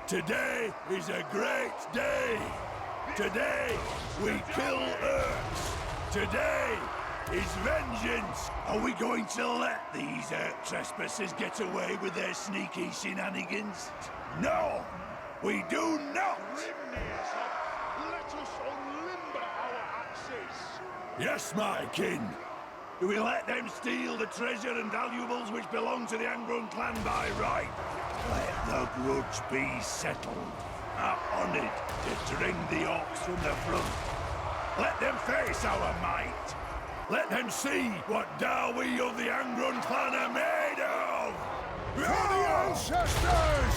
Today is a great day. Today we kill Earth. Today is vengeance. Are we going to let these trespassers get away with their sneaky shenanigans? No, we do not. Let us unlimber our axes. Yes, my kin. Do we let them steal the treasure and valuables which belong to the Angrund clan by right? Let the grudge be settled. I'm honored to drink the ox from the front. Let them face our might. Let them see what Darby of the Angrund clan are made of! For the ancestors!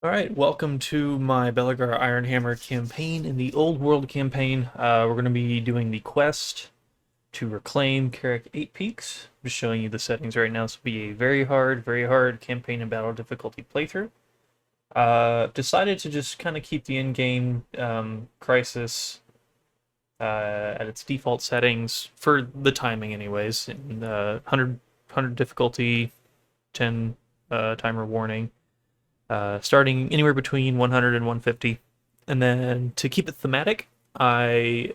Alright, welcome to my Belegar Ironhammer campaign. In the Old World campaign, we're going to be doing the quest to reclaim Karak 8 Peaks. I'm just showing you the settings right now. This will be a very hard campaign and battle difficulty playthrough. Decided to just kind of keep the in-game crisis at its default settings, for the timing anyways. In 100 difficulty, 10 timer warning. Starting anywhere between 100 and 150. And then to keep it thematic, I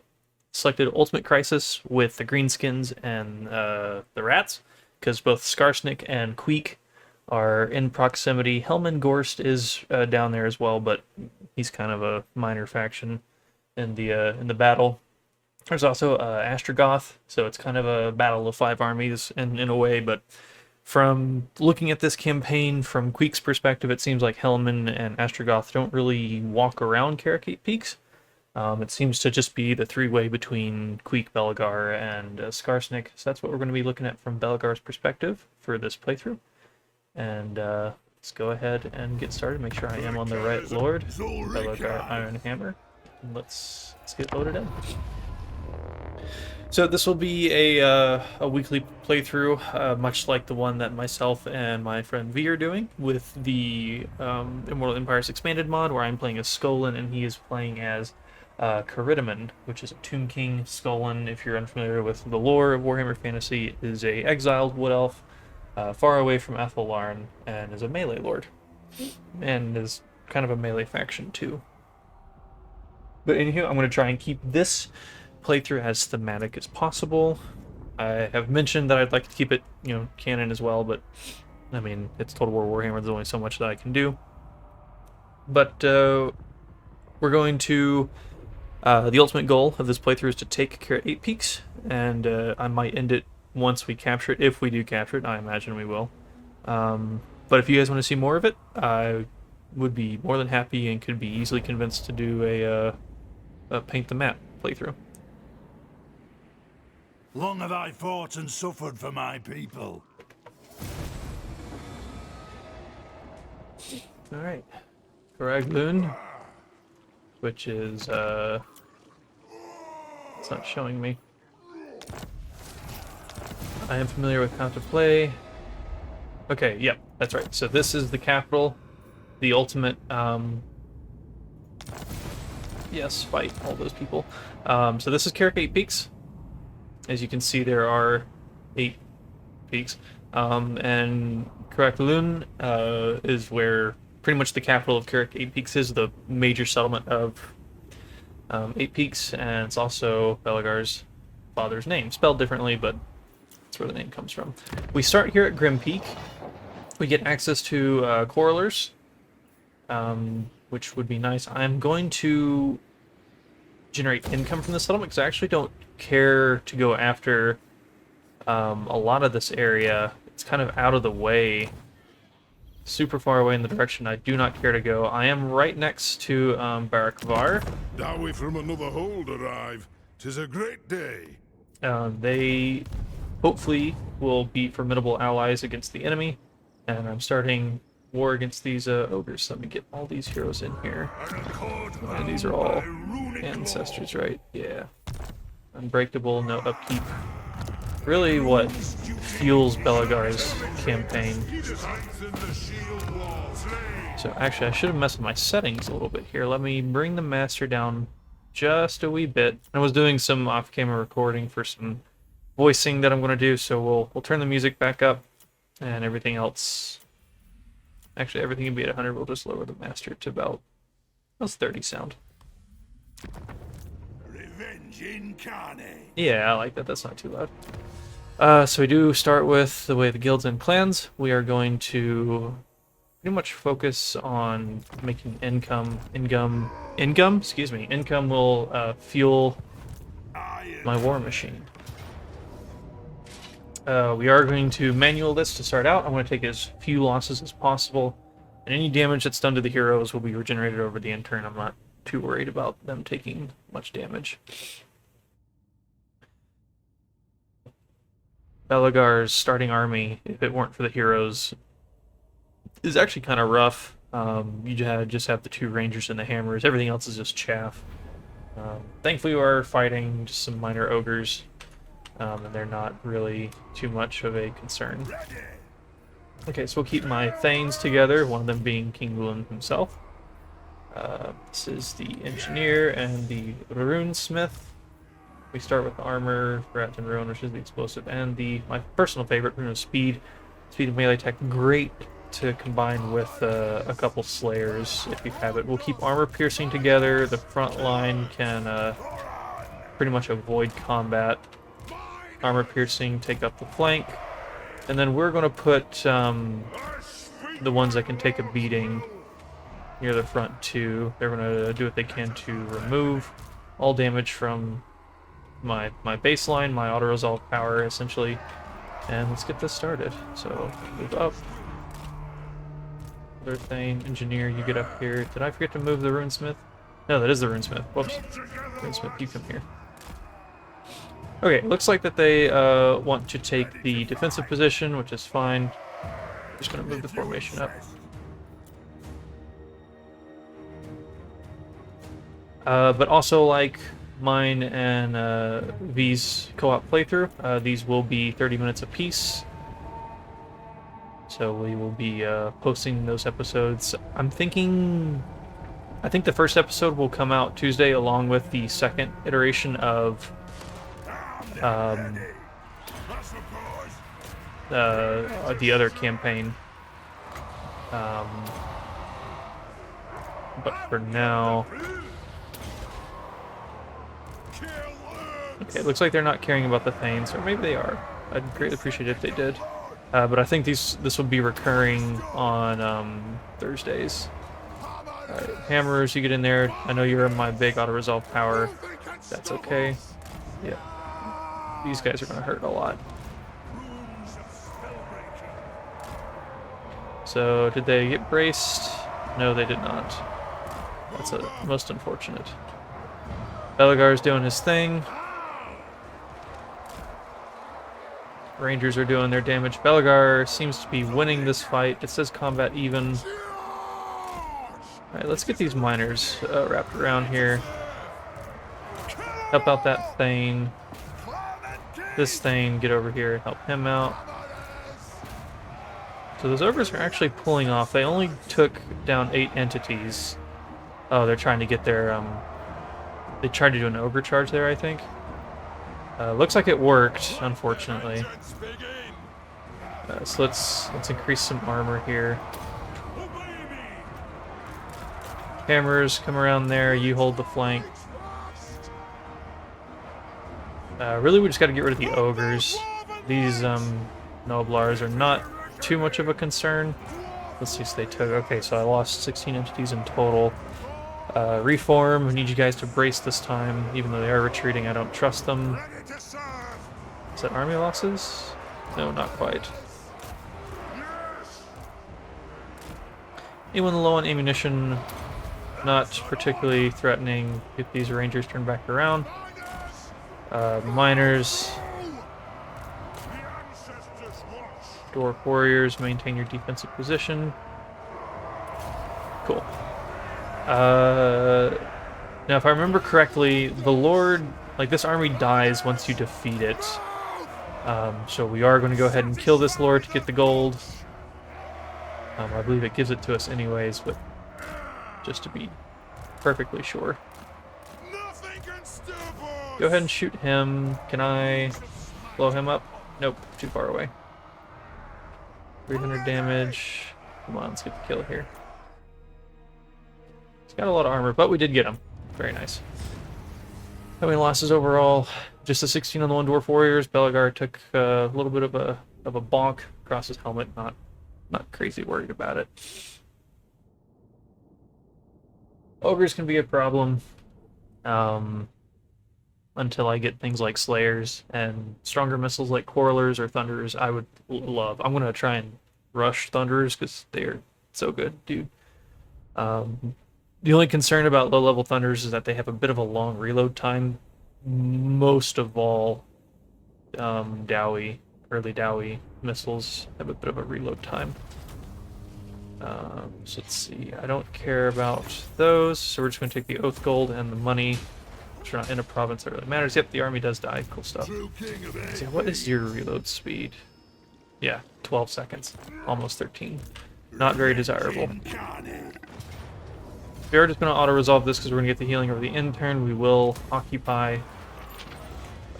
selected Ultimate Crisis with the greenskins and the rats, because both Skarsnik and Queek are in proximity. Helmengorst is down there as well, but he's kind of a minor faction in the battle. There's also Astrogoth, so it's kind of a battle of five armies in a way, but from looking at this campaign from Queek's perspective, it seems like Helman and Astrogoth don't really walk around Karak Eight Peaks. It seems to just be the three-way between Queek, Belegar, and Skarsnik. So that's what we're going to be looking at from Belegar's perspective for this playthrough. And let's go ahead and get started. Make sure I am on the right lord, Belegar Ironhammer. And let's get loaded in. So this will be a weekly playthrough, much like the one that myself and my friend V are doing with the Immortal Empires Expanded mod, where I'm playing as Skolan and he is playing as Karidimon, which is a Tomb King. Skolan, if you're unfamiliar with the lore of Warhammer Fantasy, is a exiled wood elf, far away from Athellarn, and is a melee lord, and is kind of a melee faction too. But anywho, I'm going to try and keep this playthrough as thematic as possible. I have mentioned that I'd like to keep it, canon as well, but I mean, it's Total War Warhammer. There's only so much that I can do. But we're going to the ultimate goal of this playthrough is to take Karak 8 Peaks, and I might end it once we capture it, if we do capture it. I imagine we will. But if you guys want to see more of it, I would be more than happy and could be easily convinced to do a paint the map playthrough. Long have I fought and suffered for my people. Alright. Karagloon, which is, it's not showing me. I am familiar with how to play. Okay, yep, that's right. So this is the capital, the ultimate, yes, fight all those people. So this is Karak 8 Peaks. As you can see, there are 8 peaks, and Karakloon is where pretty much the capital of Karak 8 Peaks is, the major settlement of 8 Peaks, and it's also Belegar's father's name, spelled differently, but that's where the name comes from. We start here at Grim Peak. We get access to Corralers, which would be nice. I'm going to generate income from the settlement because I actually don't care to go after a lot of this area. It's kind of out of the way, super far away in the direction I do not care to go. I am right next to Barakvar. Dowie from another hold arrive. 'Tis a great day. They hopefully will be formidable allies against the enemy, and I'm starting war against these ogres. Let me get all these heroes in here. And these are all ancestors, right? Yeah. Unbreakable, no upkeep. Really what fuels Belegar's campaign. So actually, I should have messed with my settings a little bit here. Let me bring the master down just a wee bit. I was doing some off-camera recording for some voicing that I'm going to do, so we'll turn the music back up, and everything else. Actually, everything can be at 100. We'll just lower the master to about 30 sound. Revenge incarnate. Yeah, I like that. That's not too loud. So we do start with the way the guilds and clans. We are going to pretty much focus on making income. Income will fuel my war machine. We are going to manual this to start out. I'm going to take as few losses as possible, and any damage that's done to the heroes will be regenerated over the end turn. I'm not too worried about them taking much damage. Belegar's starting army, if it weren't for the heroes, is actually kind of rough. You just have the 2 rangers and the hammers. Everything else is just chaff. Thankfully, we are fighting just some minor ogres, and they're not really too much of a concern. Okay, so we'll keep my Thanes together, one of them being King Gulen himself. This is the engineer and the runesmith. We start with armor, rat and ruin, which is the explosive, and my personal favorite, rune of speed. Speed and melee attack, great to combine with a couple slayers if you have it. We'll keep armor piercing together. The front line can pretty much avoid combat. Armor piercing, take up the flank, and then we're going to put the ones that can take a beating near the front too. They're going to do what they can to remove all damage from my baseline, my auto resolve power essentially, and let's get this started. So move up. Other thing, engineer, you get up here. Did I forget to move the runesmith? No, that is the runesmith. Whoops. Runesmith, you come here. Okay, looks like that they want to take the defensive position, which is fine. Just gonna move the formation up. But also, like mine and V's co-op playthrough, these will be 30 minutes apiece. So we will be posting those episodes. I think the first episode will come out Tuesday along with the second iteration of the other campaign. But for now... Okay, it looks like they're not caring about the Thanes, or maybe they are. I'd greatly appreciate it if they did. But I think this will be recurring on Thursdays. Alright, hammers, you get in there. I know you're in my big auto-resolve power. That's okay. Yeah. These guys are going to hurt a lot. So, did they get braced? No, they did not. That's most unfortunate. Belegar's doing his thing. Rangers are doing their damage. Belegar seems to be winning this fight. It says combat even. Alright, let's get these miners wrapped around here. Help out that Thane. This Thane, get over here and help him out. So those ogres are actually pulling off. They only took down 8 entities. Oh, they're trying to get their... They tried to do an ogre charge there, I think. Looks like it worked, unfortunately. So let's increase some armor here. Hammers, come around there. You hold the flank. Really, we just got to get rid of the ogres. These Noblars are not too much of a concern. Let's see if they took... Okay, so I lost 16 entities in total. Reform, we need you guys to brace this time. Even though they are retreating, I don't trust them. Is that army losses? No, not quite. Anyone low on ammunition, not particularly threatening. Get these rangers turned back around. Miners. Dwarf warriors, maintain your defensive position. Cool. Now, if I remember correctly, the Lord, like, this army dies once you defeat it. So we are going to go ahead and kill this Lord to get the gold. I believe it gives it to us anyways, but just to be perfectly sure. Go ahead and shoot him. Can I... blow him up. Nope, too far away. 300 damage. Come on, let's get the kill here. He's got a lot of armor, but we did get him. Very nice. How many losses overall? Just a 16 on the one dwarf warriors. Belegar took a little bit of a bonk across his helmet. Not crazy worried about it. Ogres can be a problem until I get things like slayers and stronger missiles like quarrelers or thunderers. I would love. I'm gonna try and rush thunderers because they're so good, dude. The only concern about low-level thunders is that they have a bit of a long reload time. Most of all, early Dowie missiles have a bit of a reload time. So let's see. I don't care about those, so we're just going to take the Oath Gold and the money, which are not in a province that really matters. Yep, the army does die. Cool stuff. So what is your reload speed? Yeah, 12 seconds. Almost 13. Not very desirable. We are just going to auto-resolve this because we're going to get the healing over the end turn. We will occupy...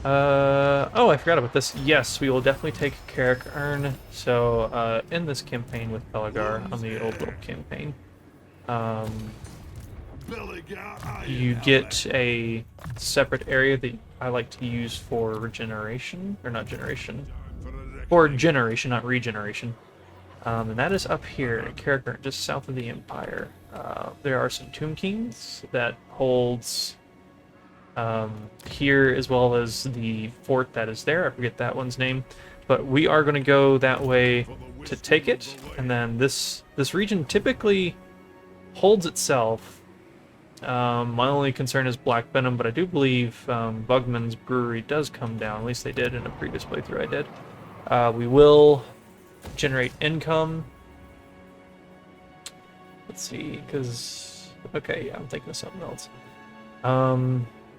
oh, I forgot about this. Yes, we will definitely take Karak Eight. So, in this campaign with Belegar, on the old world campaign, you get a separate area that I like to use for regeneration, or not generation, for generation, not regeneration. And that is up here in Karak Eight, just south of the Empire. There are some Tomb Kings that holds here, as well as the fort that is there. I forget that one's name, but we are going to go that way to take it. And then this region typically holds itself. My only concern is Black Venom, but I do believe Bugman's Brewery does come down. At least they did in a previous playthrough I did. We will generate income. Let's see, because... Okay, yeah, I'm thinking of something else.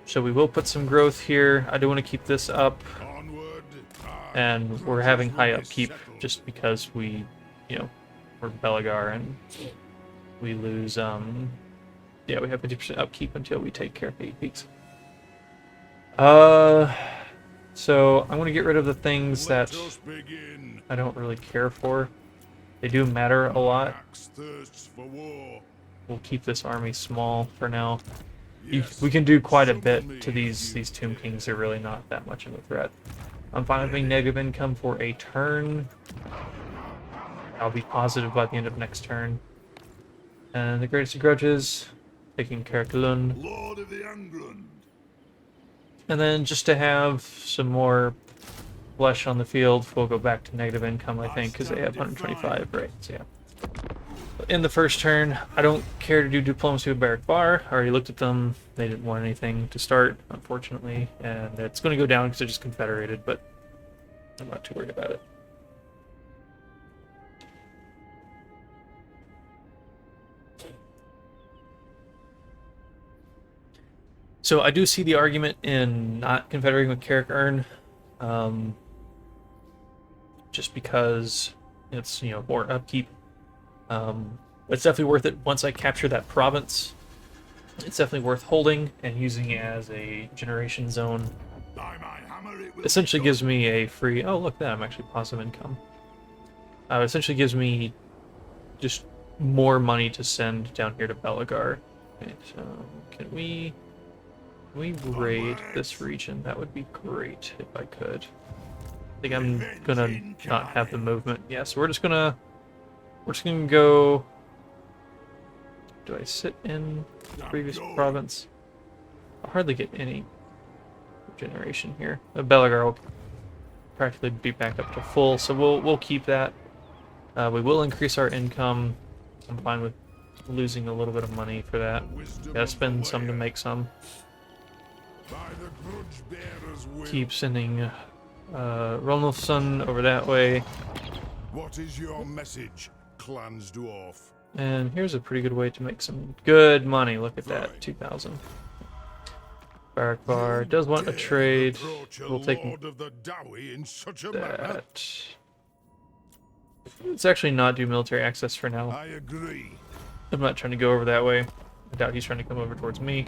So we will put some growth here. I do want to keep this up. And we're having high upkeep just because we, we're Belegar and we lose, yeah, we have 50% upkeep until we take Karak Eight Peaks. So I'm going to get rid of the things that I don't really care for. They do matter a lot. We'll keep this army small for now. We can do quite a bit to these Tomb Kings. They're really not that much of a threat. I'm fine with being negative income for a turn. I'll be positive by the end of next turn. And the greatest of grudges, taking Karak Eight. Lord of the Angrund. And then just to have some more flesh on the field, we'll go back to negative income, I think, because they have 125 rates, yeah. In the first turn, I don't care to do diplomacy with Barak Bar. I already looked at them. They didn't want anything to start, unfortunately. And it's going to go down because they're just confederated, but I'm not too worried about it. So I do see the argument in not confederating with Karak Eight, just because it's, more upkeep. It's definitely worth it once I capture that province. It's definitely worth holding and using as a generation zone. Essentially gives me a free... Oh, look, that I'm actually positive income. Essentially gives me just more money to send down here to Belegar. Okay, so can we raid this region? That would be great if I could. I think I'm gonna not have the movement. Yeah, so we're just gonna go... Do I sit in the previous province? I'll hardly get any regeneration here. Belegar will practically be back up to full, so we'll keep that. We will increase our income. I'm fine with losing a little bit of money for that. Gotta spend some to make some. Keep sending Ronulfsson over that way. What is your message, Clan's dwarf? And here's a pretty good way to make some good money. Look at that, 2,000. Barak Bar does want a trade. We'll take that. Let's actually not do military access for now. I agree. I'm not trying to go over that way. I doubt he's trying to come over towards me.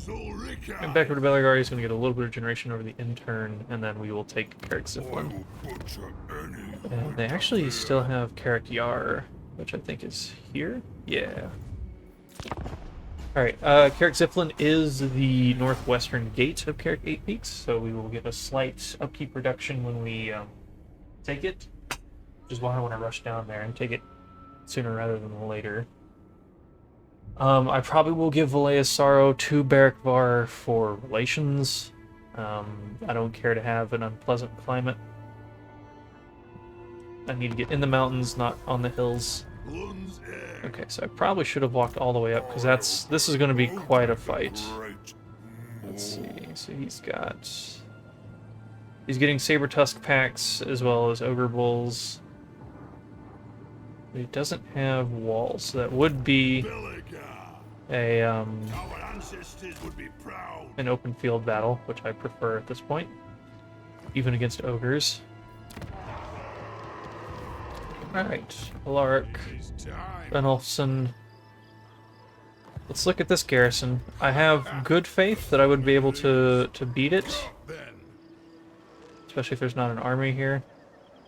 And back over to Belegar, he's going to get a little bit of generation over the intern, and then we will take Karak Ziflin. And they actually still have Karak Yar, which I think is here? Yeah. Alright, Karak Ziflin is the northwestern gate of Karak Eight Peaks, so we will get a slight upkeep reduction when we take it, which is why I want to rush down there and take it sooner rather than later. I probably will give Valea's Sorrow to Barakvar for relations. I don't care to have an unpleasant climate. I need to get in the mountains, not on the hills. Okay, so I probably should have walked all the way up, because this is going to be quite a fight. Let's see, so he's getting saber tusk packs as well as ogre bulls. He doesn't have walls, so that would be an open field battle, which I prefer at this point, even against ogres. Alright, Alaric, Benolfson. Let's look at this garrison. I have good faith that I would be able to beat it, especially if there's not an army here.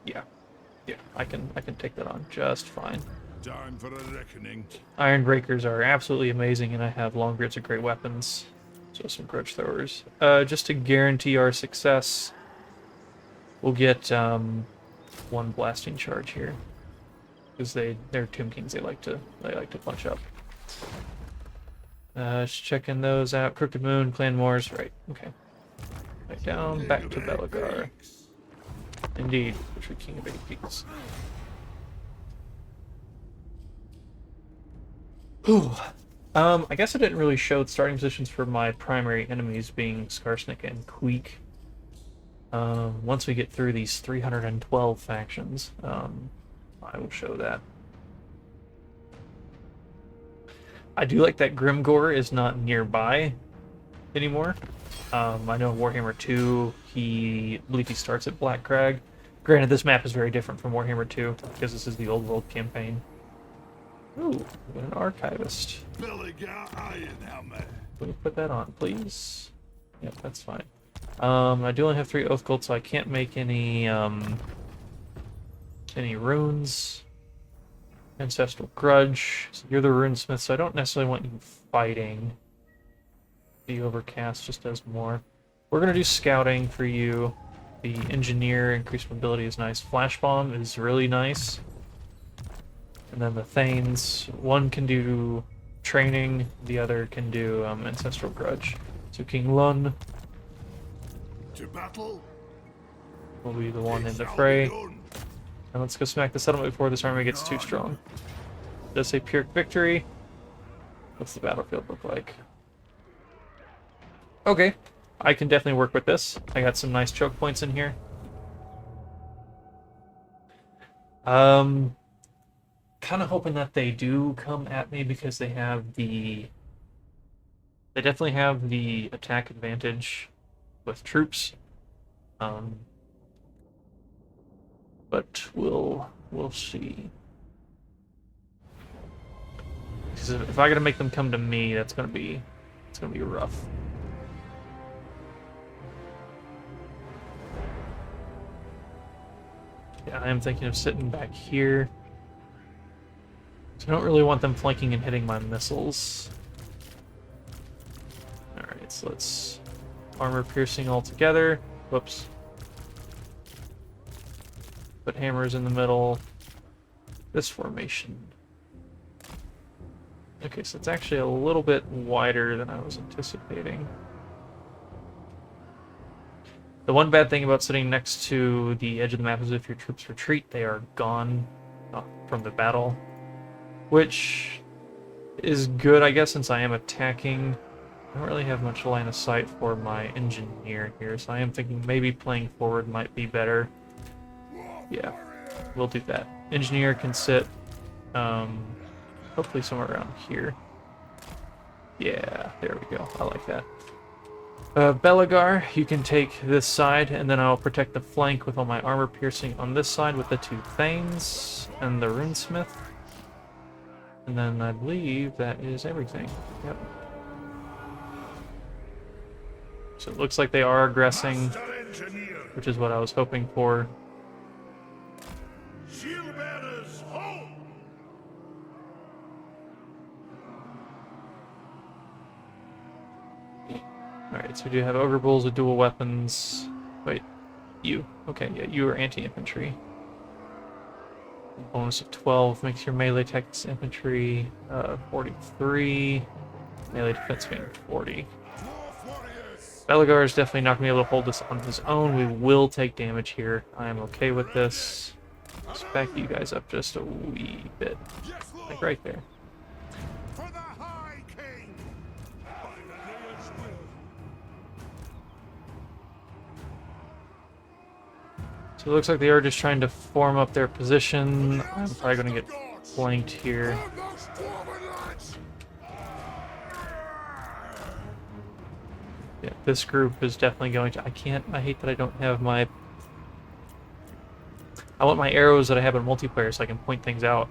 Yeah, I can take that on just fine. Time for a reckoning. Iron breakers are absolutely amazing, and I have longbeards are great weapons. So some grudge throwers. Just to guarantee our success, we'll get one blasting charge here, because they're Tomb Kings. They like to punch up. Just checking those out. Crooked Moon, Clan Moors, right? Okay. Right down, back to Belegar. Indeed, the King of Eight Peaks. Whew. I guess I didn't really show the starting positions for my primary enemies being Skarsnik and Queek. Once we get through these 312 factions, I will show that. I do like that Grimgore is not nearby anymore. I know Warhammer 2, I believe he starts at Black Crag. Granted, this map is very different from Warhammer 2, because this is the old world campaign. Ooh, we got an archivist. Belegar Ironhammer. Can we put that on, please? Yep, that's fine. I do only have 3 Oath Gold, so I can't make any runes. Ancestral Grudge. So you're the runesmith, so I don't necessarily want you fighting. The Overcast just does more. We're gonna do scouting for you. The Engineer, increased mobility is nice. Flash Bomb is really nice. And then the Thanes, one can do training, the other can do Ancestral Grudge. So King Lun To battle will be the one in the fray. And let's go smack the settlement before this army gets too strong. Does say Pyrrhic victory. What's the battlefield look like? Okay, I can definitely work with this. I got some nice choke points in here. Kind of hoping that they do come at me because they have they definitely have the attack advantage with troops. But we'll see. Because if I gotta make them come to me, it's gonna be rough. Yeah, I am thinking of sitting back here. So I don't really want them flanking and hitting my missiles. Alright, so let's armor piercing all together. Whoops. Put hammers in the middle. This formation. Okay, so it's actually a little bit wider than I was anticipating. The one bad thing about sitting next to the edge of the map is if your troops retreat, they are gone from the battle. Which is good, I guess, since I am attacking. I don't really have much line of sight for my engineer here, so I am thinking maybe playing forward might be better. Yeah, we'll do that. Engineer can sit, hopefully somewhere around here. Yeah, there we go. I like that. Belegar, you can take this side, and then I'll protect the flank with all my armor piercing on this side with the 2 Thanes and the runesmith. And then I believe that is everything. Yep. So it looks like they are aggressing, Master engineer, which is what I was hoping for. shield bearers, halt! Alright, so we do have ogre bulls with dual weapons. Wait, you. Okay, yeah, you are anti-infantry. Bonus of 12 makes your melee attack infantry 43. Melee defense being 40. Belegar is definitely not going to be able to hold this on his own. We will take damage here. I am okay with this. Let's back you guys up just a wee bit. Like right there. For the High King! By Lega's will. So it looks like they are just trying to form up their position. I'm probably going to get flanked here. Yeah, this group is definitely going to... I hate that I don't have my... I want my arrows that I have in multiplayer so I can point things out.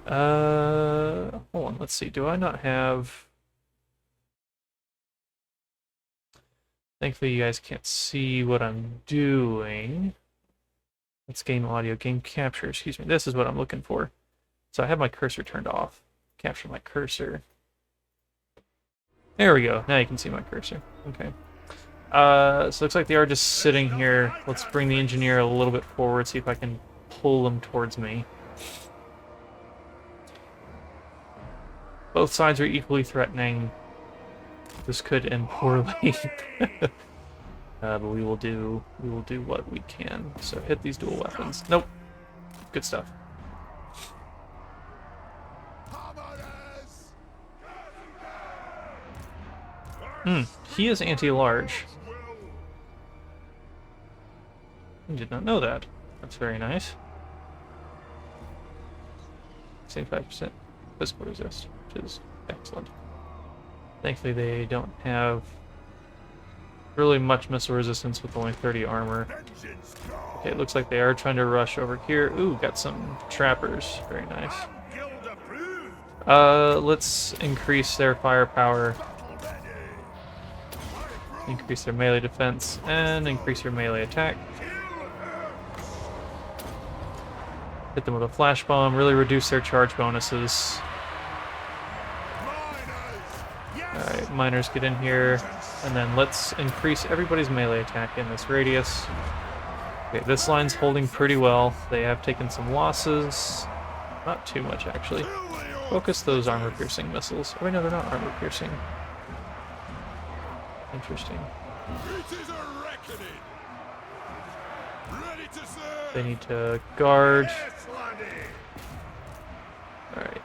Hold on, let's see. Do I not have... Thankfully, you guys can't see what I'm doing. Let's game audio, game capture, excuse me. This is what I'm looking for. So I have my cursor turned off. Capture my cursor. There we go. Now you can see my cursor. Okay. So it looks like they are just sitting here. Let's bring the engineer a little bit forward, see if I can pull them towards me. Both sides are equally threatening. This could end poorly. But we will do what we can. So hit these dual weapons. Nope. Good stuff. He is anti-large. I did not know that. That's very nice. 75% physical resist, which is excellent. Thankfully, they don't have really much missile resistance with only 30 armor. Okay, it looks like they are trying to rush over here. Ooh, got some trappers. Very nice. Let's increase their firepower. Increase their melee defense, and increase your melee attack. Hit them with a flash bomb, really reduce their charge bonuses. Alright, miners get in here, and then let's increase everybody's melee attack in this radius. Okay, this line's holding pretty well. They have taken some losses. Not too much, actually. Focus those armor-piercing missiles. Oh, wait, no, they're not armor-piercing. Interesting. They need to guard. Alright.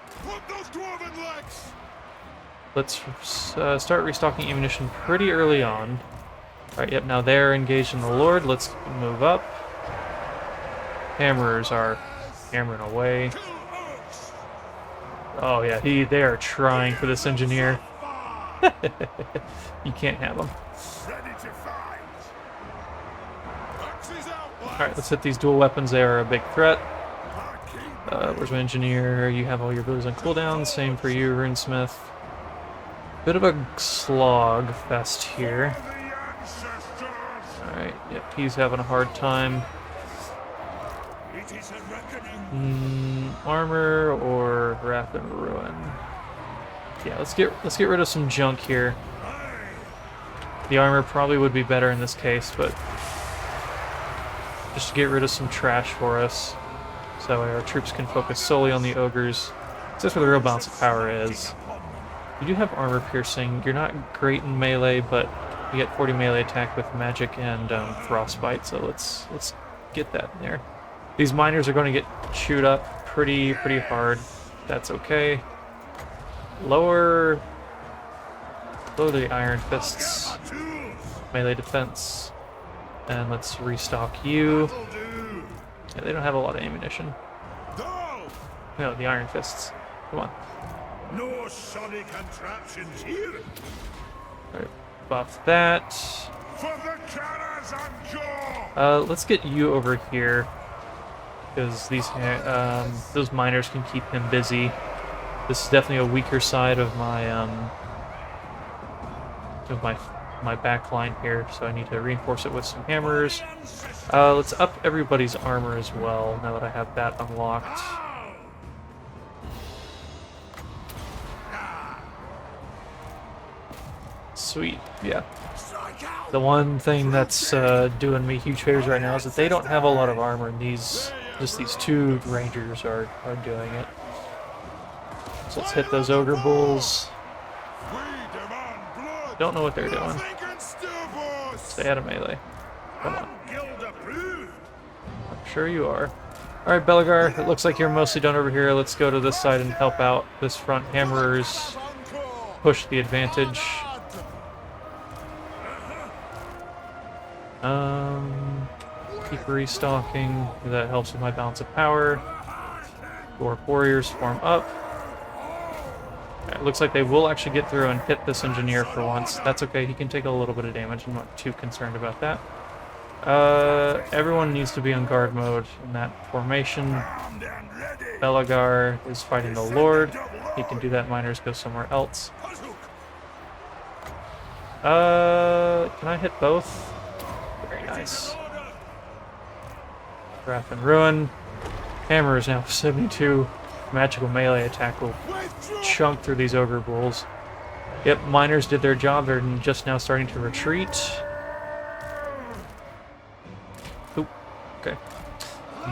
Let's start restocking ammunition pretty early on. Alright, yep, now they're engaged in the Lord. Let's move up. Hammerers are hammering away. Oh yeah, they are trying for this engineer. You can't have them. Alright, let's hit these dual weapons. They are a big threat. Where's my engineer? You have all your abilities on cooldown. Same for you, Runesmith. Bit of a slog fest here. Alright, yep, he's having a hard time. Armor or Wrath and Ruin? Yeah, let's get rid of some junk here. The armor probably would be better in this case, but just to get rid of some trash for us, so our troops can focus solely on the ogres. That's where the real balance of power is. You do have armor piercing. You're not great in melee, but you get 40 melee attack with magic and frostbite. So let's get that in there. These miners are going to get chewed up pretty hard. That's okay. Lower the iron fists, melee defense, and let's restock you. Yeah, they don't have a lot of ammunition. No, the iron fists. Come on. No shoddy contraptions here. Alright, buff that. For the cannons and jaw. Let's get you over here, because these those miners can keep him busy. This is definitely a weaker side of my of my back line here, so I need to reinforce it with some hammers. Let's up everybody's armor as well, now that I have that unlocked. Sweet, yeah. The one thing that's doing me huge favors right now is that they don't have a lot of armor, and these two rangers are doing it. So let's hit those ogre bulls. Don't know what they're doing. Stay out of melee. Come on. I'm sure you are. Alright, Belegar, it looks like you're mostly done over here. Let's go to this side and help out this front. Hammerers push the advantage. Keep restocking. That helps with my balance of power. Dwarf warriors form up. It looks like they will actually get through and hit this engineer for once. That's okay, he can take a little bit of damage. I'm not too concerned about that. Everyone needs to be on guard mode in that formation. Belegar is fighting the Lord. He can do that. Miners go somewhere else. Can I hit both? Very nice. Wrath and Ruin. Hammer is now 72. Magical melee attack will chunk through these ogre bulls. Yep, miners did their job. They're just now starting to retreat. Oop, okay.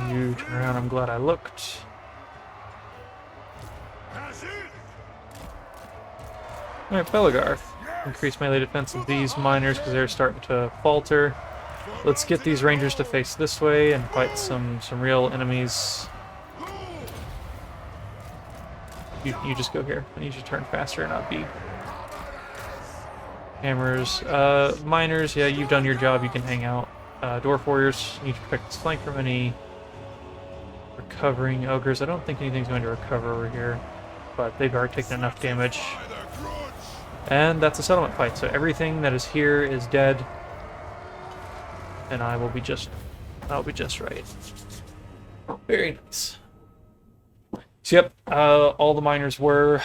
You turn around. I'm glad I looked. Alright, Belegar. Increase melee defense of these miners because they're starting to falter. Let's get these rangers to face this way and fight some real enemies. You just go here. I need you to turn faster, not B. Hammers. Miners, yeah, you've done your job. You can hang out. Dwarf warriors, you need to protect this flank from any recovering ogres. I don't think anything's going to recover over here, but they've already taken enough damage. And that's a settlement fight, so everything that is here is dead. And I'll be just right. Very nice. So yep, all the miners were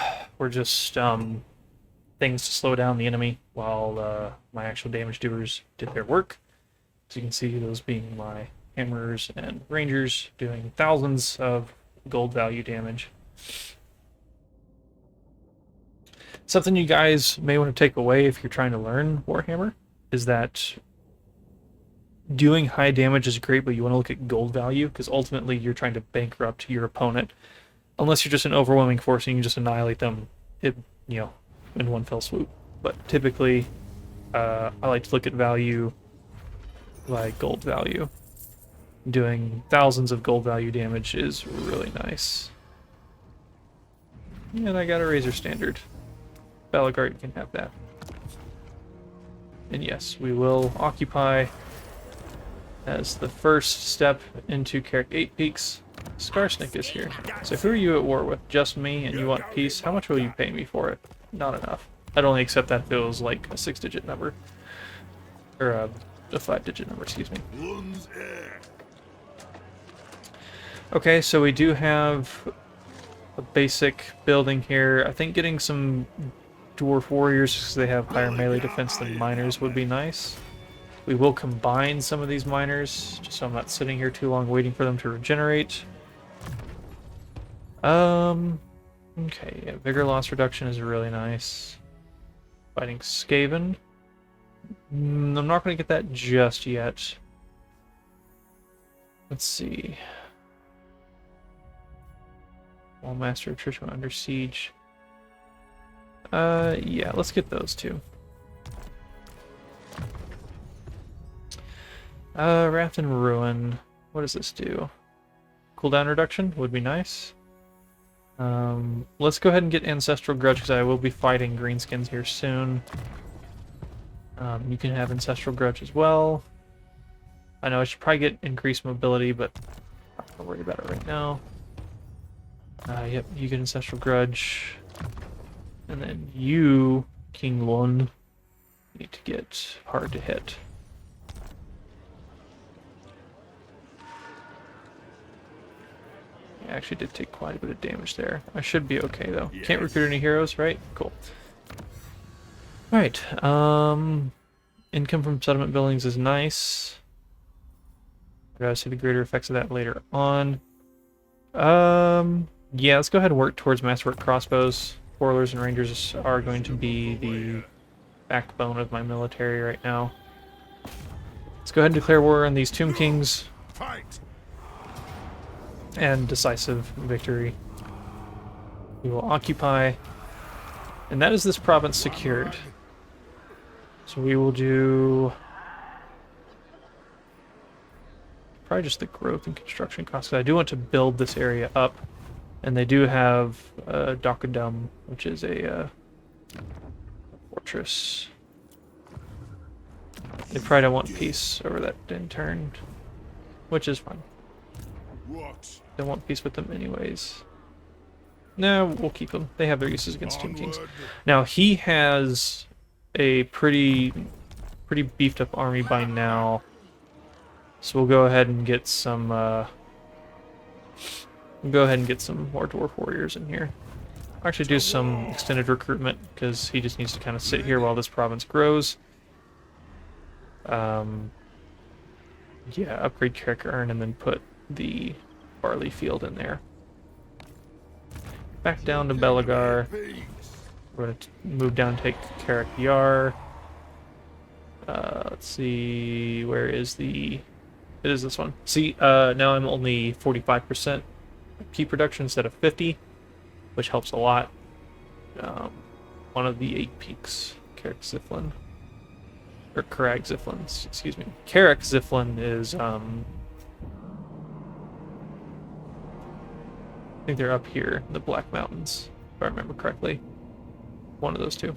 just things to slow down the enemy while my actual damage doers did their work. As you can see, those being my hammers and rangers doing thousands of gold value damage. Something you guys may want to take away if you're trying to learn Warhammer is that doing high damage is great, but you want to look at gold value, because ultimately you're trying to bankrupt your opponent. Unless you're just an overwhelming force and you can just annihilate them, in one fell swoop. But typically, I like to look at value like gold value. Doing thousands of gold value damage is really nice. And I got a razor standard. Belegar, you can have that. And yes, we will occupy as the first step into Karak 8 Peaks. Skarsnik is here. So who are you at war with? Just me, and you want peace? How much will you pay me for it? Not enough. I'd only accept that if it was like a 6-digit number. Or a 5-digit number, excuse me. Okay, so we do have a basic building here. I think getting some dwarf warriors, because they have higher melee defense than miners, would be nice. We will combine some of these miners, just so I'm not sitting here too long waiting for them to regenerate. Okay, yeah, vigor loss reduction is really nice. Fighting Skaven. I'm not going to get that just yet. Let's see. Wall Master Attrition under siege. Yeah, let's get those two. Wrath and Ruin. What does this do? Cooldown reduction would be nice. Let's go ahead and get Ancestral Grudge, because I will be fighting greenskins here soon. You can have Ancestral Grudge as well. I know I should probably get increased mobility, but I'm not gonna worry about it right now. Yep, you get Ancestral Grudge. And then you, King Lund, need to get hard to hit. I actually did take quite a bit of damage there. I should be okay, though. Yes. Can't recruit any heroes, right? Cool. Alright, income from settlement buildings is nice. I gotta see the greater effects of that later on. Yeah, let's go ahead and work towards masterwork crossbows. Warlords and Rangers are going to be the backbone of my military right now. Let's go ahead and declare war on these Tomb Kings. Fight! And decisive victory. We will occupy. And that is this province secured. So we will do probably just the growth and construction costs. I do want to build this area up. And they do have Docadum, which is a fortress. They probably don't want peace over that in turn, which is fine. What? They want peace with them anyways. No, we'll keep them. They have their uses against Tomb Kings. Now, he has a pretty beefed up army by now. So we'll go ahead and get some more dwarf warriors in here. I'll actually do some extended recruitment because he just needs to kind of sit here while this province grows. Yeah, upgrade Karak Urn and then put the barley field in there. Back down to Belegar. We're going to move down and take Karak Yar. Let's see, where is the... It is this one. See, now I'm only 45% keep production instead of 50, which helps a lot. One of the 8 peaks, Karak Ziflin. Or Karak Ziflin, excuse me. Karak Ziflin is, I think they're up here in the Black Mountains, if I remember correctly. One of those two.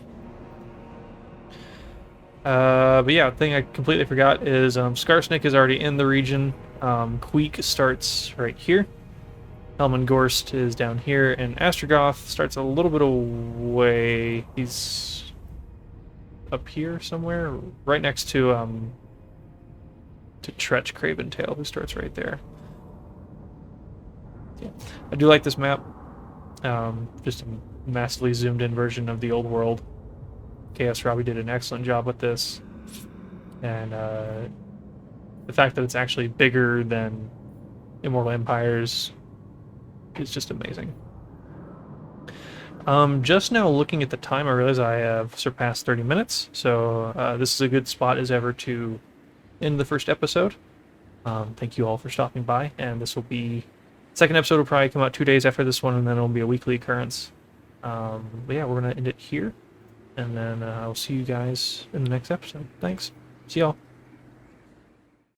But yeah, the thing I completely forgot is Skarsnik is already in the region. Queek starts right here. Helmengorst is down here, and Astrogoth starts a little bit away. He's up here somewhere, right next to Tretch Craventail, who starts right there. Yeah. I do like this map. Just a massively zoomed in version of the old world. Chaos Robbie did an excellent job with this. And the fact that it's actually bigger than Immortal Empires is just amazing. Just now looking at the time, I realize I have surpassed 30 minutes. So this is a good spot as ever to end the first episode. Thank you all for stopping by. And this will be... Second episode will probably come out 2 days after this one, and then it'll be a weekly occurrence. But yeah, we're going to end it here. And then I'll see you guys in the next episode. Thanks. See y'all.